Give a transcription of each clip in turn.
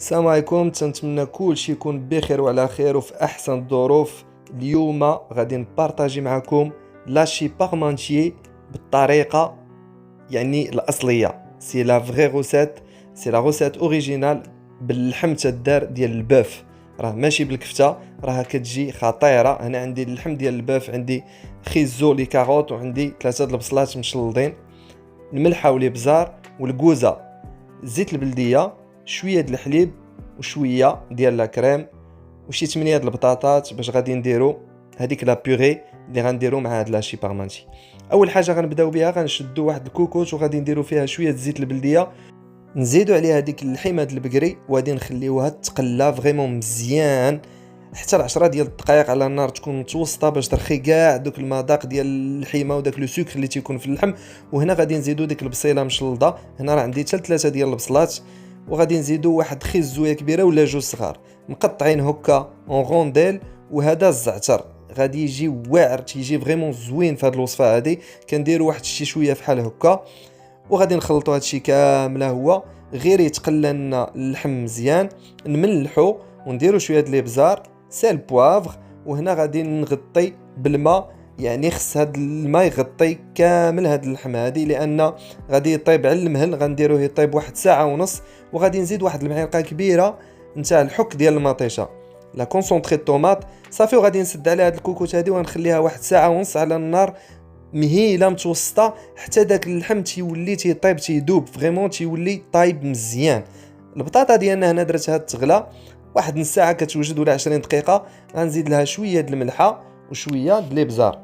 السلام عليكم، تنتمنى كلشي يكون بخير وعلى خير وفي احسن الظروف. اليوم غادي نبارطاجي معكم لاشي بارمانتيي بالطريقه الاصليه. سي لا فغي روسيت، سي لا روسيت اوريجينال باللحم تدار ديال البوف، راه ماشي بالكفته، راه كتجي خطيره. هنا عندي اللحم ديال البوف، عندي خيزو لي كاروت، وعندي 3 البصلات مشلضين، الملحه والابزار والكوزه، زيت البلديه، شويه د الحليب وشويه ديال لا كريم وشي 8 د البطاطات باش غادي نديرو هذيك لا بيغي اللي غنديرو مع هاد لاشي بارمانتي. اول حاجه غنبداو بها، غنشدو واحد الكوكوط وغادي نديرو فيها شويه زيت البلديه، نزيدو عليها هذيك اللحيمه د البقري وغادي نخليوها تقلى فريمون مزيان حتى 10 ديال الدقائق على النار تكون متوسطه باش ترخي كاع دوك المذاق ديال اللحيمه وداك لو سكر اللي تيكون في اللحم. وهنا غادي نزيدو ديك البصيله مشلضه، هنا راه عندي حتى 3 ديال البصلات، وغادي نزيدو واحد خيزويه كبيره ولا جوج صغار مقطعين هكا اون رونديل. وهذا الزعتر غادي يجي واعر، تيجي فريمون زوين في هذه الوصفه هذه. كنديروا واحد شي شويه فحال هكا وغادي نخلطوا هادشي كامله، هو غير يتقلى لنا اللحم مزيان، نملحو ونديروا شويه د الابزار، سال بوافغ. وهنا غادي نغطي بالماء، خص هاد الماء يغطي كامل هاد اللحم هادي، لان غادي يطيب على المهل. غنديروه يطيب واحد ساعه ونص، وغادي نزيد واحد المعلقه كبيره نتاع الحك ديال المطيشه لا كونسونطري طوماط صافي. وغادي نسد على هاد الكوكوط هادي ونخليها واحد ساعه ونص على النار مهيله متوسطه حتى داك اللحم تيولي تيطيب تيدوب فريمون، تيولي طايب مزيان. البطاطا ديالنا هنا درتها تغلى واحد نص ساعه كتوجد ولا 20 دقيقه. غنزيد لها شويه د الملحه وشويه د الابزار،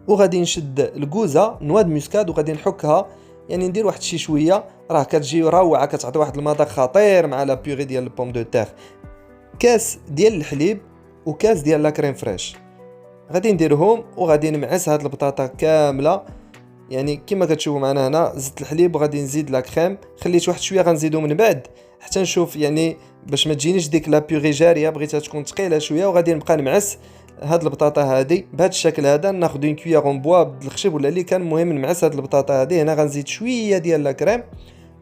وغادي نشد الكوزه نواد موسكاد وغادي نحكها، ندير واحد شي شويه، راه كتجي روعه، كتعطي واحد المذاق خطير مع لا بيغي ديال البوم دو تيغ. كاس ديال الحليب وكاس ديال لا كريم فريش غادي نديرهم، وغادي نمعس هاد البطاطا كامله كما كتشوفوا معنا. هنا زدت الحليب وغادي نزيد لا كريم، خليت واحد شويه غنزيدو من بعد حتى نشوف باش ما تجينيش ديك لا بيغي جاريه، بغيتها تكون ثقيله شويه. وغادي نبقى نمعس هاد البطاطا هادي بهذا الشكل هذا. ناخذ اون كويير اون بوا بالخشب ولا اللي كان، المهم نمعس هاد البطاطا هادي. هنا غنزيد شويه ديال لا كريم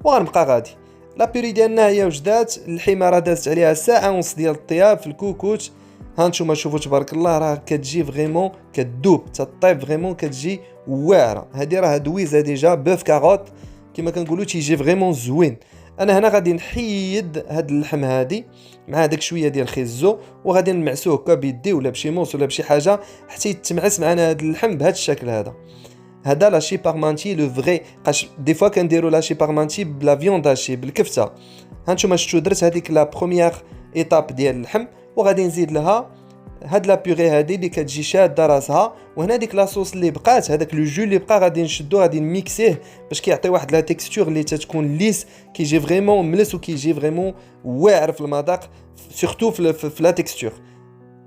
وغنبقى غادي. لا بيري ديالنا هي وجدات، اللحيمه راه دازت عليها ساعه ونص ديال الطياب في الكوكوت. ها نتوما شوفوا تبارك الله، راه كتجي فريمون كتذوب تطيب فريمون، كتجي واعره. هذه راه دويزه ديجا بوف كاروت كما كنقولوا، تيجي فريمون زوين. انا هنا غادي نحيد هاد اللحم هادي مع داك شويه ديال الخيزو، وغادي نمعسوه هكا بيدي ولا بشي موس ولا بشي حاجه حتى يتمعس معنا هاد اللحم بهذا الشكل هذا. هذا لاشي بارمانتي لو فغي. دي فوا كنديروا لاشي بارمانتي بلا فيوند هاشي بالكفته. هانتوما شفتوا درت هذيك لا بروميير ايطاب ديال اللحم، وغادي نزيد لها هاد لا بيغي هادي اللي كتجي شاده راسها. وهنا ديك لاصوص اللي بقات، هذاك لو جو اللي بقى غادي نشدو، غادي نميكسيه باش كيعطي واحد لا تيكستور اللي تتكون ليس، كيجي فريمون ملس وكيجي فريمون واعر في المذاق، سورتو في لا تيكستور.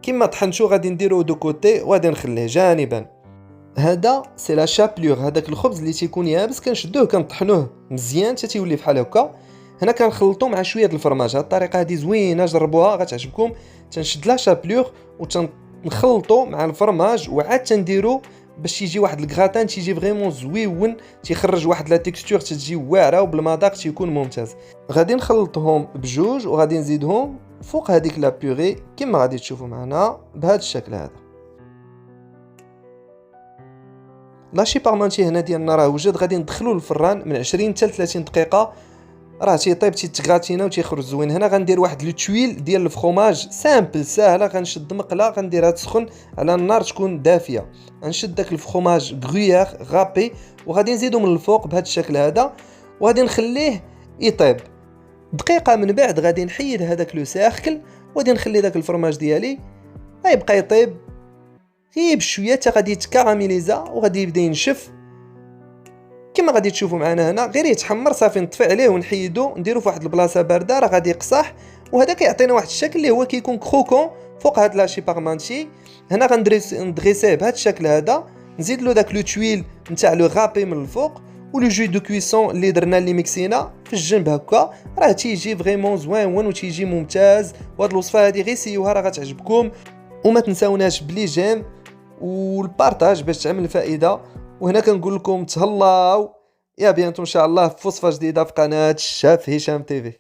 كما طحنتو غادي نديرو دو كوتي وغادي نخليه جانبا. هذا سي لا شابلور، هذاك الخبز اللي تيكون يابس كنشدوه كنطحنوه مزيان حتى تيولي بحال هكا. هنا كنخلطو مع شويه الفرماج. هاد الطريقه هذه زوينه، جربوها غتعجبكم. تنشد لا شابلور وتنخلطو مع الفرماج وعاد تنديرو باش يجي واحد الكغاتان تيجي فريمون زويون، تيخرج واحد لا تيكستور تجي واعره وبالمذاق تيكون ممتاز. غادي نخلطهم بجوج وغادي نزيدهم فوق هذيك لا بيغي كما غادي تشوفوا معنا بهذا الشكل هذا. لاشي بارمانتي هنا ديالنا راه وجد، غادي ندخلو للفران من 20 حتى 30 دقيقه، راه تيطيب تيتغاتينا وتيخرج زوين. هنا غندير واحد لو تويل ديال الفخوماج سامبل ساهله، غنشد مقله غنديرها تسخن على النار تكون دافيه. غنشد داك الفخوماج غرويير غابي وغادي نزيدو من الفوق بهذا الشكل هذا، وغادي نخليه يطيب دقيقه. من بعد غادي نحيد هذاك لو سيركل وغادي نخلي داك الفرماج ديالي غيبقى يطيب غير بشويه حتى غادي يتكاراميليزا وغادي يبدا ينشف كما غادي تشوفوا معنا. هنا غير يتحمر صافي نطفي عليه ونحيدو نديرو في واحد البلاصه بارده، راه غادي يقصح. وهذا كيعطينا واحد الشكل اللي هو كيكون كروكون فوق هاد لاشي بارمانتي. هنا غندريسيه بهذا الشكل هذا، نزيد له داك لو تويل نتاع لو غابي من الفوق ولو جو دو كويسون اللي درنا اللي ميكسينا في الجنب هكا، راه تيجي فريمون زوين وتيجي ممتاز. وهاد الوصفه هذه غير سيوها راه غتعجبكم. وما تنساوناش بلي جيم والبارطاج باش تعمل الفائده. وهنا كنقول لكم تهلاو، يا بيانتو ان شاء الله في وصفه جديده في قناه الشاف هشام تيفي.